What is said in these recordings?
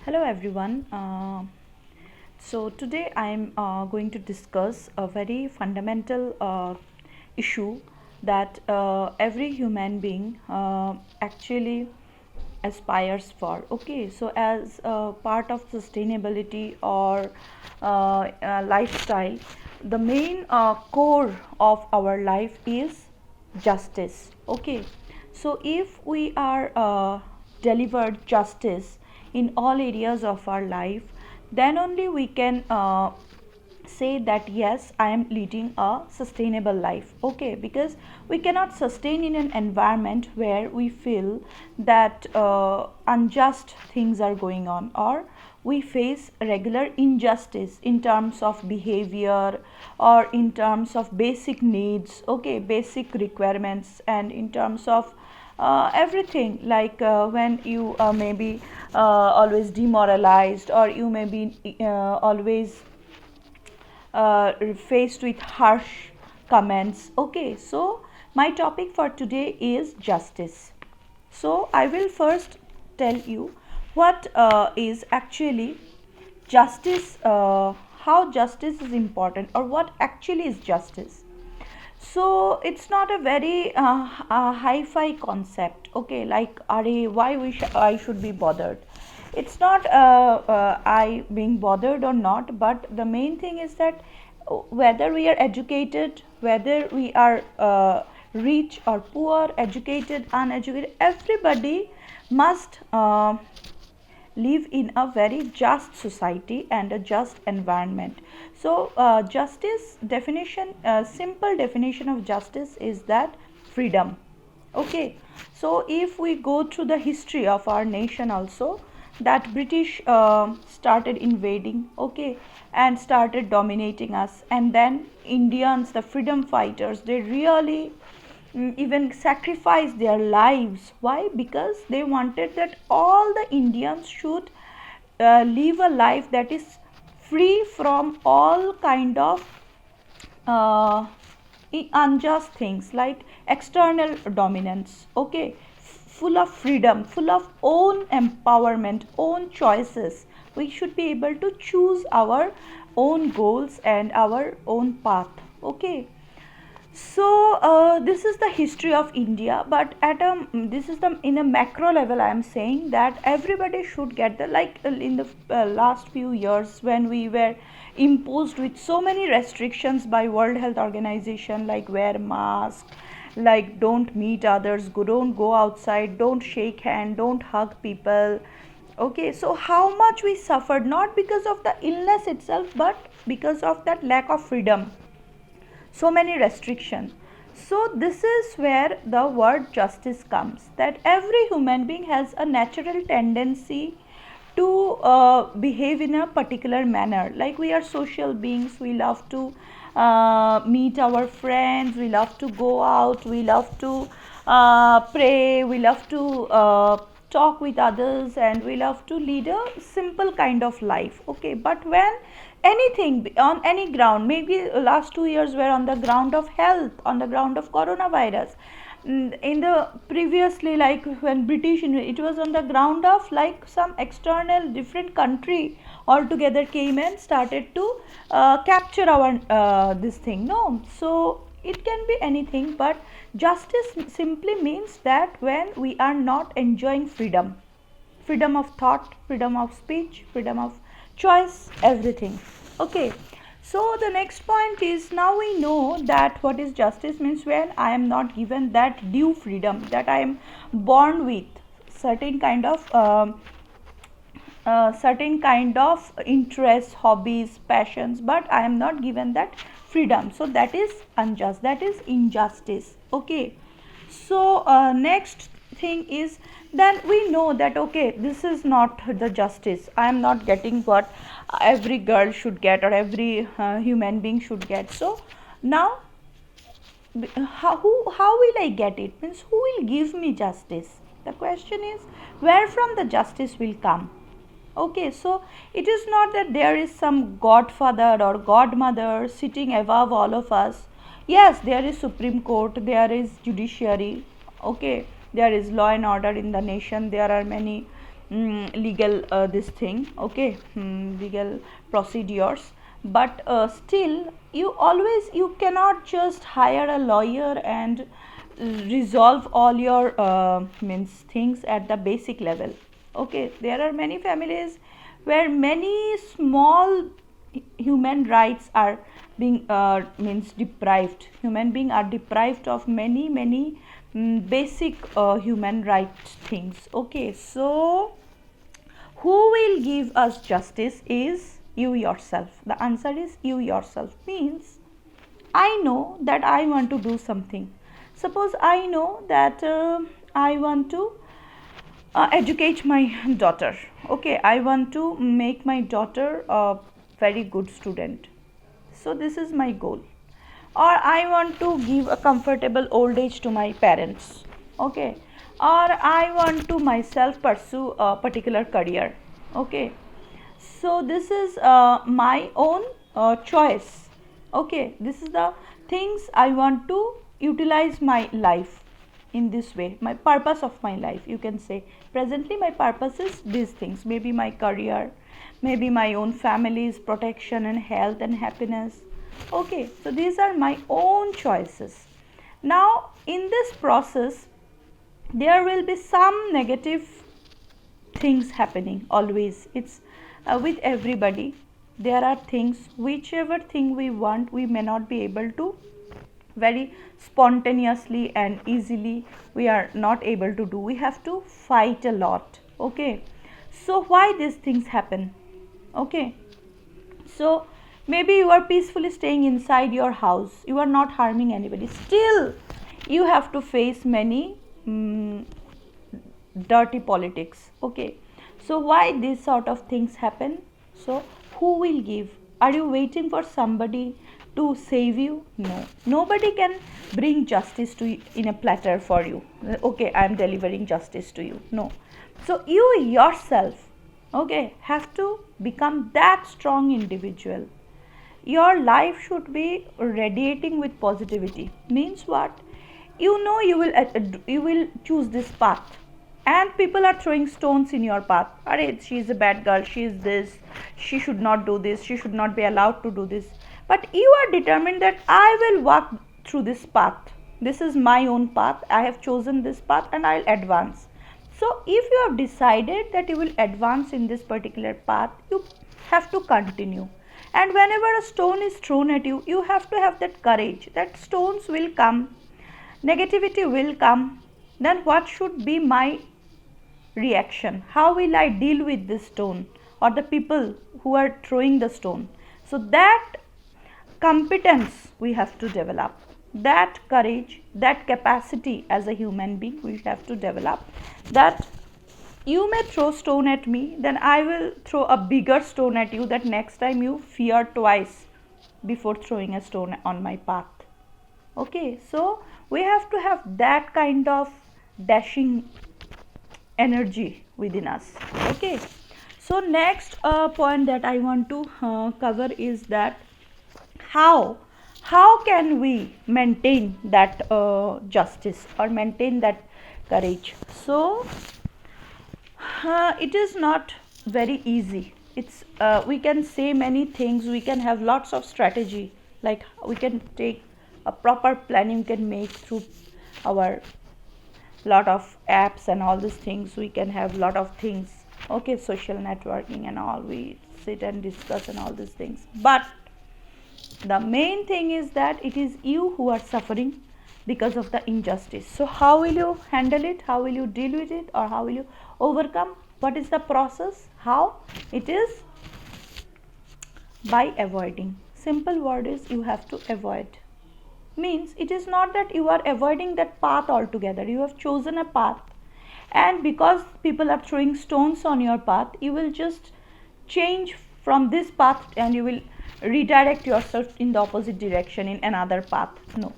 Hello everyone. So today I am going to discuss a very fundamental issue that every human being actually aspires for. Okay, so as part of sustainability or lifestyle, the main core of our life is justice. Okay, so if we are delivered justice in all areas of our life, then only we can say that yes, I am leading a sustainable life. Okay, because we cannot sustain in an environment where we feel that unjust things are going on, or we face regular injustice in terms of behavior or in terms of basic needs, okay, basic requirements, and in terms of everything, like when you may be always demoralized, or you may be always faced with harsh comments. Okay, so my topic for today is justice. So I will first tell you what is actually justice, how justice is important, or what actually is justice. So it's not a very hi-fi concept. Okay, like why I should be bothered. It's not I being bothered or not, but the main thing is that whether we are educated, whether we are rich or poor, educated, uneducated, everybody must live in a very just society and a just environment. So justice definition, simple definition of justice is that freedom. Okay, so if we go through the history of our nation also, that British started invading, okay, and started dominating us, and then Indians, the freedom fighters, they really even sacrificed their lives. Why? Because they wanted that all the Indians should live a life that is free from all kind of uh, unjust things like external dominance. Okay, full of freedom, full of own empowerment, own choices. We should be able to choose our own goals and our own path. Okay, so this is the history of India, but at a this is the in a macro level. I am saying that everybody should get the, like in the last few years when we were imposed with so many restrictions by World Health Organization, like wear mask, like don't meet others, don't go outside, don't shake hand, don't hug people. Okay, so how much we suffered, not because of the illness itself, but because of that lack of freedom, so many restrictions. So this is where the word justice comes, that every human being has a natural tendency to behave in a particular manner. Like we are social beings, we love to meet our friends, we love to go out, we love to pray, we love to talk with others, and we love to lead a simple kind of life. Okay, but when anything on any ground, maybe last 2 years were on the ground of health, on the ground of coronavirus. In the previously, like when British, it was on the ground of like some external different country altogether came and started to capture our this thing. No, so it can be anything, but justice simply means that when we are not enjoying freedom, freedom of thought, freedom of speech, freedom of choice, everything. Okay, so the next point is, now we know that what is justice means when I am not given that due freedom that I am born with, certain kind of certain kind of interests, hobbies, passions, but I am not given that freedom. So that is unjust, that is injustice. Okay, so next thing is, then we know that okay, this is not the justice. I am not getting what every girl should get, or every human being should get. So now how will I get it? Means who will give me justice? The question is, where from the justice will come? Okay, so it is not that there is some godfather or godmother sitting above all of us. Yes, there is Supreme Court, there is judiciary. Okay, there is law and order in the nation. There are many legal this thing, okay, legal procedures. But still, you cannot just hire a lawyer and resolve all your means things at the basic level. Okay, there are many families where many small human rights are being means deprived. Human beings are deprived of many basic human rights things. Okay, so who will give us justice is you yourself. The answer is you yourself. Means I know that I want to do something. Suppose I know that I want to educate my daughter. Okay, I want to make my daughter a very good student. So this is my goal. Or I want to give a comfortable old age to my parents. Okay, or I want to myself pursue a particular career. Okay, so this is my own choice. Okay, this is the things I want to utilize my life in this way. My purpose of my life, you can say. Presently my purpose is these things, maybe my career, maybe my own family's protection and health and happiness. Okay, so these are my own choices. Now in this process there will be some negative things happening always. It's with everybody. There are things, whichever thing we want, we may not be able to very spontaneously and easily, we are not able to do. We have to fight a lot. Okay, so why these things happen? Okay, so maybe you are peacefully staying inside your house, you are not harming anybody, still you have to face many dirty politics. Okay, so why these sort of things happen? So who will give? Are you waiting for somebody to save you? No, nobody can bring justice to you in a platter for you. Okay, I am delivering justice to you. No, so you yourself, okay, have to become that strong individual. Your life should be radiating with positivity. Means what? You know you will choose this path, and people are throwing stones in your path. Arey, she is a bad girl, she is this, she should not do this, she should not be allowed to do this. But you are determined that I will walk through this path. This is my own path, I have chosen this path and I'll advance. So if you have decided that you will advance in this particular path, you have to continue. And whenever a stone is thrown at you, you have to have that courage that stones will come, negativity will come. Then what should be my reaction? How will I deal with this stone or the people who are throwing the stone? So that competence we have to develop, that courage, that capacity as a human being we have to develop, that you may throw stone at me, then I will throw a bigger stone at you, that next time you fear twice before throwing a stone on my path. Okay, so we have to have that kind of dashing energy within us. Okay, so next point that I want to cover is that how can we maintain that justice or maintain that courage. So it is not very easy. It's we can say many things, we can have lots of strategy, like we can take a proper planning, we can make through our lot of apps and all these things. We can have lot of things, okay, social networking and all, we sit and discuss and all these things. But the main thing is that it is you who are suffering because of the injustice. So how will you handle it? How will you deal with it? Or how will you overcome? What is the process? How? It is by avoiding. Simple word is you have to avoid. Means it is not that you are avoiding that path altogether. You have chosen a path, and because people are throwing stones on your path, you will just change from this path and you will redirect yourself in the opposite direction in another path. No,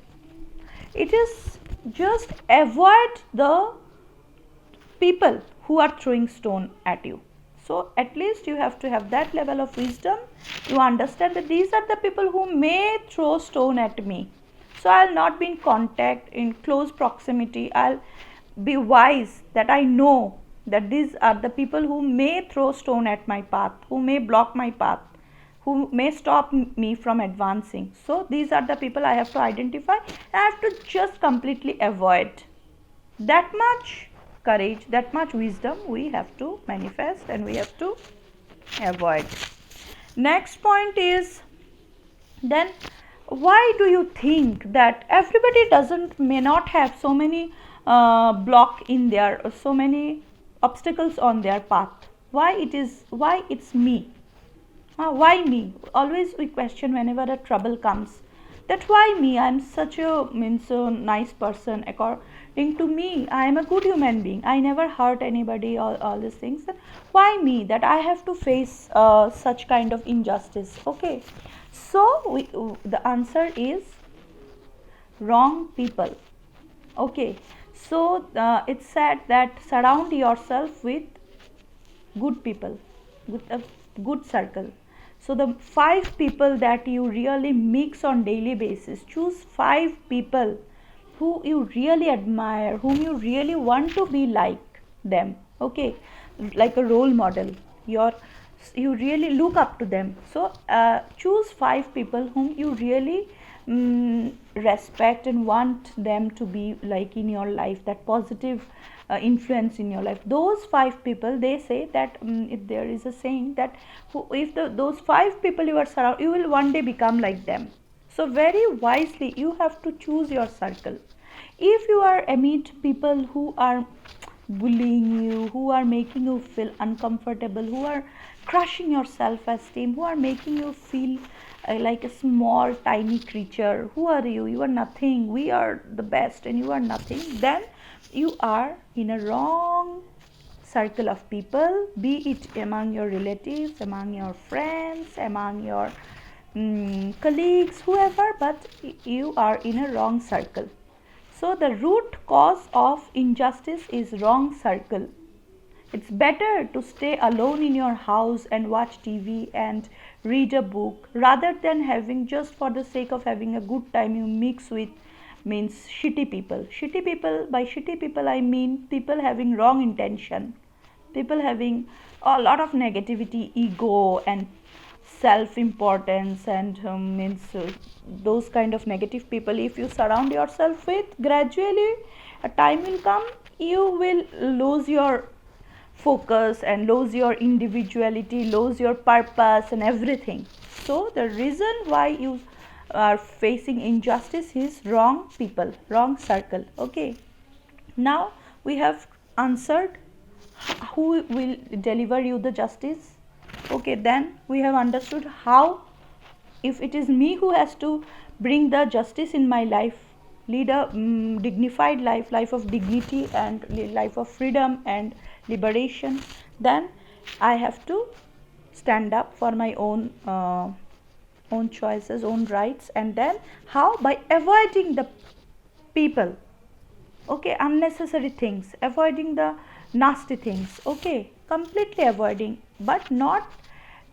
it is just avoid the people who are throwing stone at you. So at least you have to have that level of wisdom. You understand that these are the people who may throw stone at me, so I'll not be in contact, in close proximity. I'll be wise that I know that these are the people who may throw stone at my path, who may block my path, who may stop me from advancing. So these are the people I have to identify, and I have to just completely avoid. That much courage, that much wisdom we have to manifest, and we have to avoid. Next point is, then why do you think that everybody doesn't may not have so many block in their, so many obstacles on their path? Why it's me? Why me? Always we question whenever a trouble comes, that why me? I am such a nice person. According to me, I am a good human being. I never hurt anybody. All these things. And why me? That I have to face such kind of injustice. Okay, so the answer is wrong people. Okay, so it's said that surround yourself with good people, with a good circle. So the 5 people that you really mix on daily basis, choose 5 people who you really admire, whom you really want to be like them. Okay, like a role model, you really look up to them. So choose 5 people whom you really respect and want them to be like in your life, that positive influence in your life. Those 5 people, they say that if there is a saying that if those 5 people you are surrounded, you will one day become like them. So very wisely you have to choose your circle. If you are amid people who are bullying you, who are making you feel uncomfortable, who are crushing your self-esteem, who are making you feel like a small tiny creature, who are you? You are nothing. We are the best and you are nothing. Then you are in a wrong circle of people, be it among your relatives, among your friends, among your colleagues, whoever, but you are in a wrong circle. So the root cause of injustice is wrong circle. It's better to stay alone in your house and watch TV and read a book, rather than having, just for the sake of having a good time, you mix with shitty people. Shitty people, by shitty people I mean people having wrong intention, people having a lot of negativity, ego and self importance, and those kind of negative people. If you surround yourself with, gradually a time will come, you will lose your focus and lose your individuality, lose your purpose and everything. So the reason why you are facing injustice is wrong people, wrong circle. Okay, now we have answered who will deliver you the justice. Okay, then we have understood how, if it is me who has to bring the justice in my life, lead a dignified life, life of dignity and life of freedom and liberation, then I have to stand up for my own choices, own rights. And then how? By avoiding the people, okay, unnecessary things, avoiding the nasty things, okay, completely avoiding, but not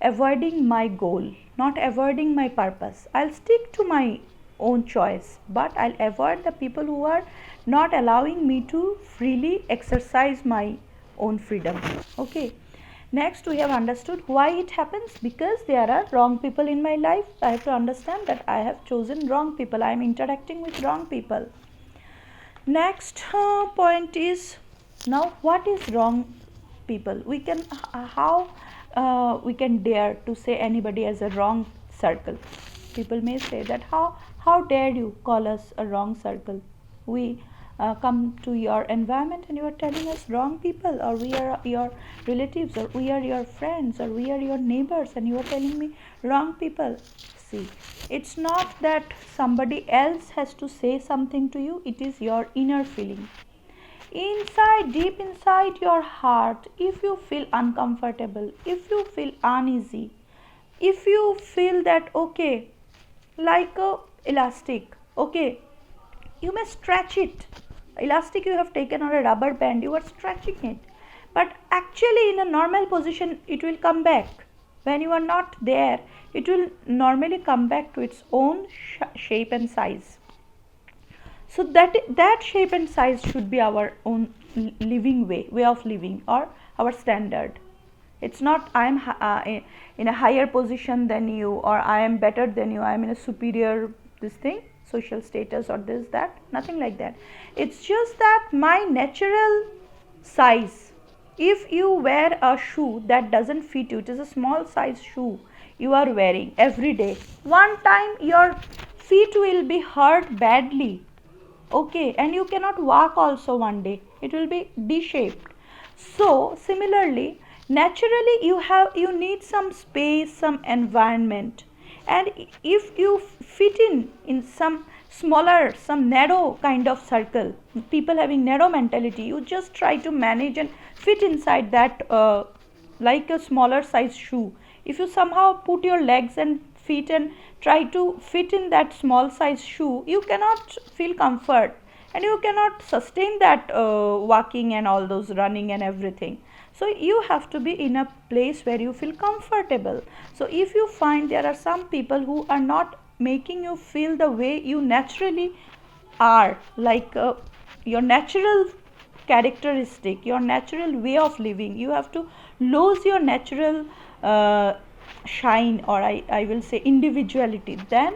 avoiding my goal, not avoiding my purpose. I'll stick to my own choice, but I'll avoid the people who are not allowing me to freely exercise my own freedom. Okay, next we have understood why it happens, because there are wrong people in my life. I have to understand that I have chosen wrong people, I am interacting with wrong people. Next point is, now what is wrong people? We can how we can dare to say anybody as a wrong circle? People may say that how dare you call us a wrong circle? We come to your environment and you are telling us wrong people, or we are your relatives, or we are your friends, or we are your neighbors, and you are telling me wrong people. See, it's not that somebody else has to say something to you, it is your inner feeling. Inside, deep inside your heart, if you feel uncomfortable, if you feel uneasy, if you feel that, okay, like a elastic, okay, you may stretch it. Elastic you have taken, or a rubber band, you are stretching it, but actually in a normal position it will come back. When you are not there, it will normally come back to its own shape and size. So that shape and size should be our own living way of living, or our standard. It's not I am in a higher position than you, or I am better than you, I am in a superior this thing, social status, or this that, nothing like that. It's just that my natural size, if you wear a shoe that doesn't fit you, it is a small size shoe you are wearing every day, one time your feet will be hurt badly, okay, and you cannot walk also, one day it will be D-shaped. So similarly, naturally you need some space, some environment, and if you fit in some smaller, some narrow kind of circle, people having narrow mentality, you just try to manage and fit inside that, like a smaller size shoe. If you somehow put your legs and feet and try to fit in that small size shoe, you cannot feel comfort, and you cannot sustain that walking and all those running and everything. So you have to be in a place where you feel comfortable. So if you find there are some people who are not making you feel the way you naturally are, like your natural characteristic, your natural way of living, you have to lose your natural shine, or I will say individuality, then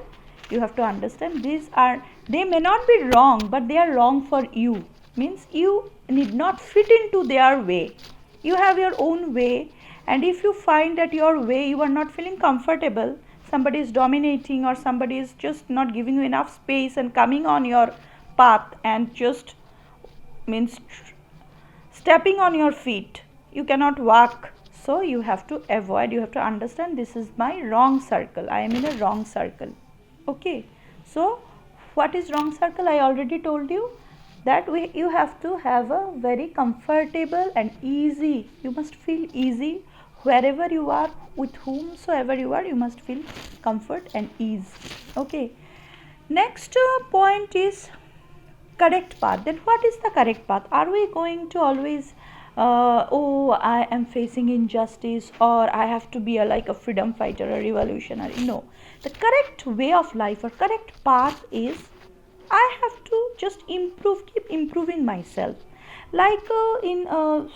you have to understand these are, they may not be wrong, but they are wrong for you, means you need not fit into their way, you have your own way. And if you find that your way you are not feeling comfortable, somebody is dominating, or somebody is just not giving you enough space and coming on your path and just means stepping on your feet, you cannot walk. So you have to avoid, you have to understand this is my wrong circle, I am in a wrong circle. Okay, so what is wrong circle? I already told you that you have to have a very comfortable and easy, you must feel easy wherever you are, with whomsoever you are, you must feel comfort and ease. Okay, next point is correct path. Then what is the correct path? Are we going to always oh, I am facing injustice, or I have to be like a freedom fighter, a revolutionary? No, the correct way of life or correct path is I have to just improve, keep improving myself. Like in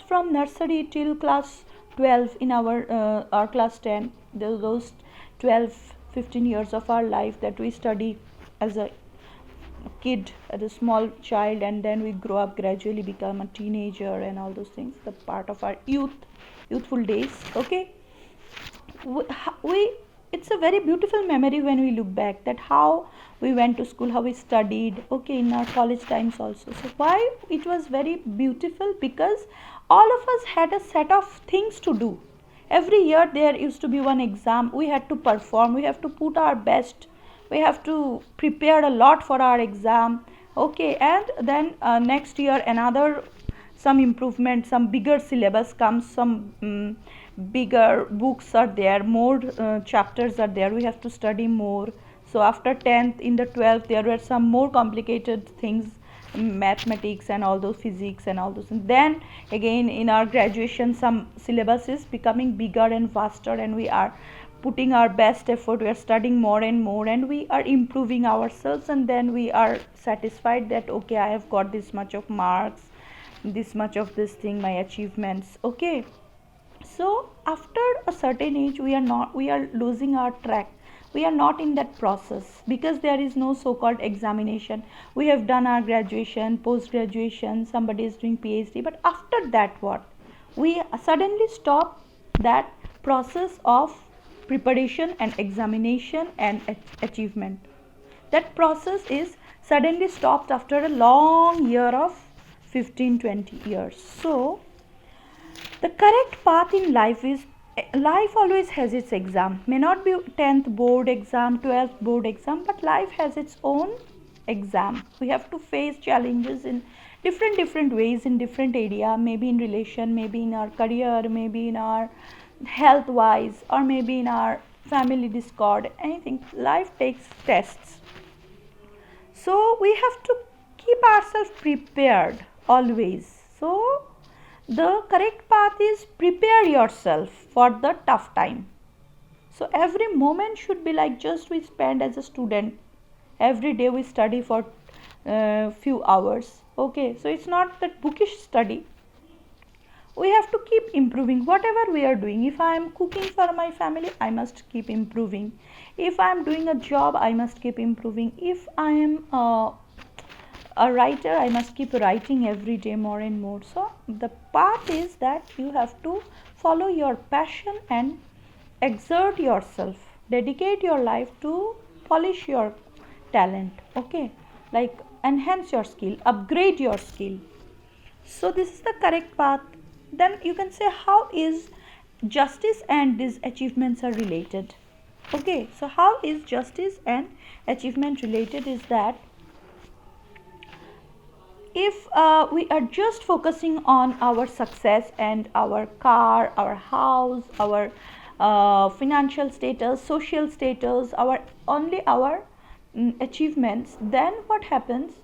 from nursery till class 12, in our class 10, those 12-15 years of our life that we study as a kid, as a small child, and then we grow up, gradually become a teenager and all those things, the part of our youthful days. Okay, we it's a very beautiful memory when we look back, that how we went to school, how we studied, okay, in our college times also. So why it was very beautiful? Because all of us had a set of things to do. Every year there used to be one exam, we had to perform, we have to put our best, we have to prepare a lot for our exam. Okay, and then next year another, some improvement, some bigger syllabus comes, some bigger books are there, more chapters are there, we have to study more. So after 10th, in the 12th, there were some more complicated things, mathematics and all those, physics and all those. And then again in our graduation, some syllabus is becoming bigger and faster, and we are putting our best effort, we are studying more and more, and we are improving ourselves, and then we are satisfied that okay, I have got this much of marks, this much of this thing, my achievements. Okay, so after a certain age, we are losing our track, we are not in that process, because there is no so called examination. We have done our graduation, post graduation, somebody is doing PhD, but after that what, we suddenly stop that process of preparation and examination and achievement. That process is suddenly stopped after a long year of 15-20 years. So the correct path in life is, life always has its exam, may not be 10th board exam, 12th board exam, but life has its own exam. We have to face challenges in different ways, in different area, maybe in relation, maybe in our career, maybe in our health wise, or maybe in our family discord, anything. Life takes tests, so we have to keep ourselves prepared always. So the correct path is prepare yourself for the tough time. So every moment should be like, just we spend as a student, every day we study for few hours, Okay, so it's not that bookish study. We have to keep improving whatever we are doing. If I am cooking for my family, I must keep improving. If I am doing a job, I must keep improving. If I am a writer, I must keep writing every day more and more. So the path is that you have to follow your passion and exert yourself, dedicate your life to polish your talent. Okay, like enhance your skill, upgrade your skill. So this is the correct path. Then you can say, how is justice and these achievements are related? Okay, so how is justice and achievement related is that if we are just focusing on our success and our car, our house, our financial status, social status, our only our achievements, then what happens?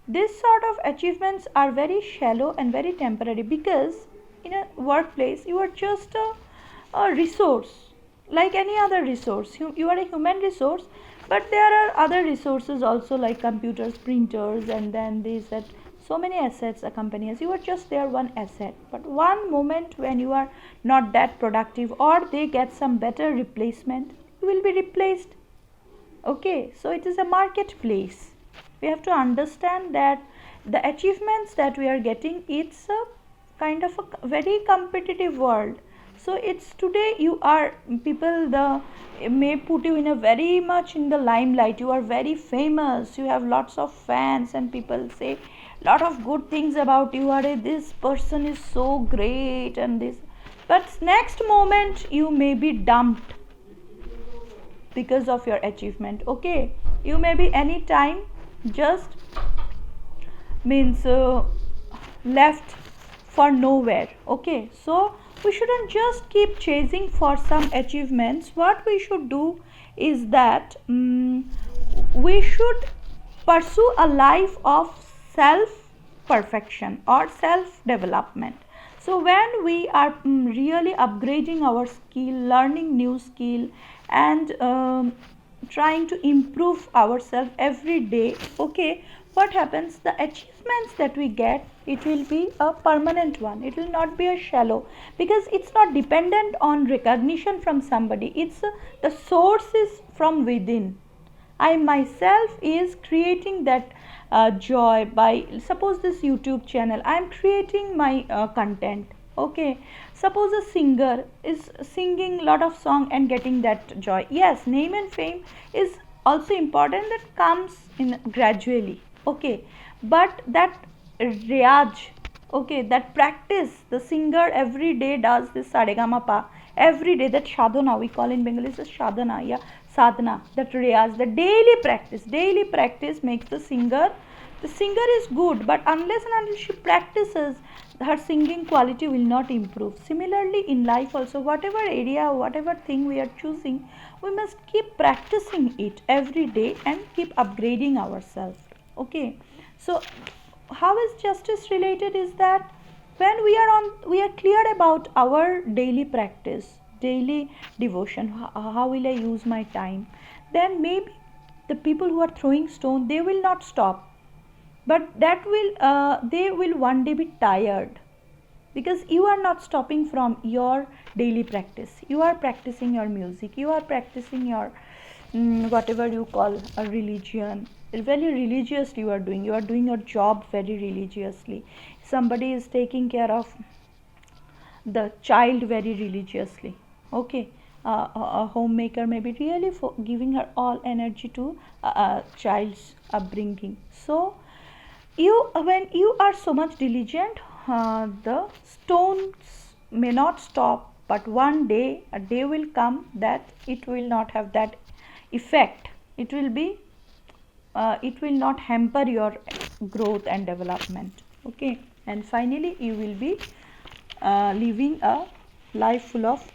This sort of achievements are very shallow and very temporary, because in a workplace you are just a resource like any other resource. You are a human resource, but there are other resources also, like computers, printers, and then these that so many assets accompany us. You are just there one asset, but one moment when you are not that productive or they get some better replacement, you will be replaced. Okay, so it is a marketplace. We have to understand that the achievements that we are getting, it's a kind of a very competitive world. So it's today you are people the may put you in a very much in the limelight. You are very famous, you have lots of fans, and people say lot of good things about you. Are this person is so great and this, but next moment you may be dumped because of your achievement. Okay, you may be any time just means left for nowhere. Okay, so we shouldn't just keep chasing for some achievements. What we should do is that we should pursue a life of self perfection or self development. So when we are really upgrading our skill, learning new skill, and trying to improve ourselves every day, okay, what happens? The achievements that we get, it will be a permanent one. It will not be a shallow, because it's not dependent on recognition from somebody. It's the source is from within. I myself is creating that joy by, suppose this YouTube channel, I am creating my content. Okay, suppose a singer is singing lot of song and getting that joy. Yes, name and fame is also important, that comes in gradually. Okay, but that riyaj, okay, that practice, the singer every day does this saregama pa every day, that sadhana we call in Bengali is sadhana, yeah, sadhana, that riyaz, the daily practice makes the singer is good, but unless and until she practices, her singing quality will not improve. Similarly in life also, whatever area, whatever thing we are choosing, we must keep practicing it every day and keep upgrading ourselves. Okay, so how is justice related is that when we are clear about our daily practice, daily devotion, how will I use my time, then maybe the people who are throwing stone, they will not stop, but that will they will one day be tired, because you are not stopping from your daily practice. You are practicing your music, you are practicing your whatever you call a religion, very religiously you are doing your job very religiously. Somebody is taking care of the child very religiously. Okay, a homemaker may be really giving her all energy to a child's upbringing. So you, when you are so much diligent, the stones may not stop, but one day a day will come that it will not have that effect. It will be it will not hamper your growth and development. Okay, and finally you will be living a life full of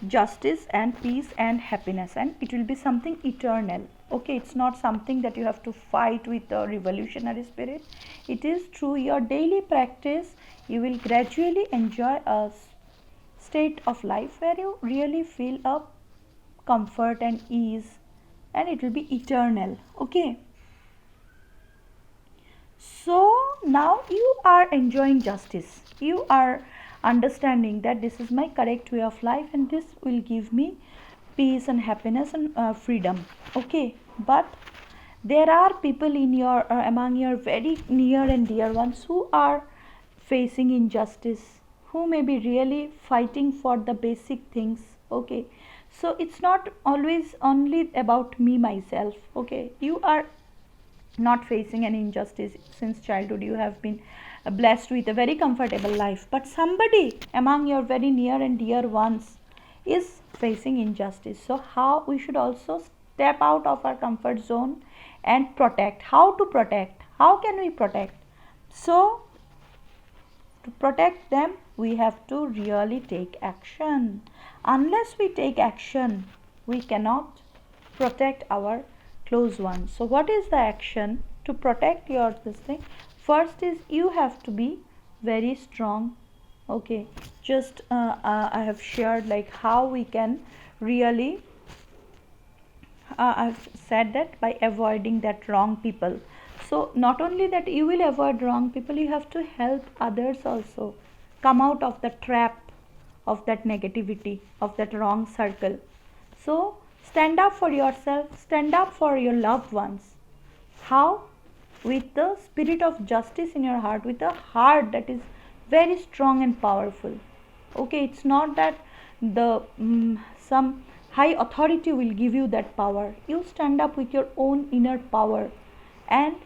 justice and peace and happiness, and it will be something eternal. Okay, it's not something that you have to fight with a revolutionary spirit. It is through your daily practice you will gradually enjoy a state of life where you really feel a comfort and ease, and it will be eternal. Okay, so now you are enjoying justice. You are understanding that this is my correct way of life and this will give me peace and happiness and freedom. Okay, but there are people in your among your very near and dear ones who are facing injustice, who may be really fighting for the basic things. Okay, so it's not always only about me myself. Okay, you are not facing any injustice since childhood. You have been blessed with a very comfortable life, but somebody among your very near and dear ones is facing injustice. So how we should also step out of our comfort zone and protect. How to protect? How can we protect? So to protect them, we have to really take action. Unless we take action, we cannot protect our close ones. So what is the action to protect your this thing? First is you have to be very strong. Okay, just I have shared like how we can really I've said that by avoiding that wrong people. So not only that you will avoid wrong people, you have to help others also come out of the trap of that negativity, of that wrong circle. So stand up for yourself, stand up for your loved ones. How? With the spirit of justice in your heart, with a heart that is very strong and powerful. Okay, it's not that the some high authority will give you that power. You stand up with your own inner power and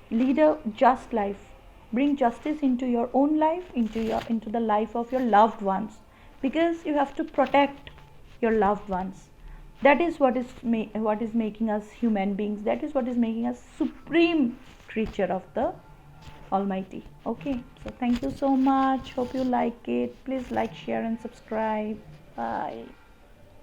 lead a just life. Bring justice into your own life, into the life of your loved ones, because you have to protect your loved ones. That is what is making us human beings. That is what is making us supreme creature of the Almighty. Okay, so thank you so much. Hope you like it. Please like, share and subscribe. Bye.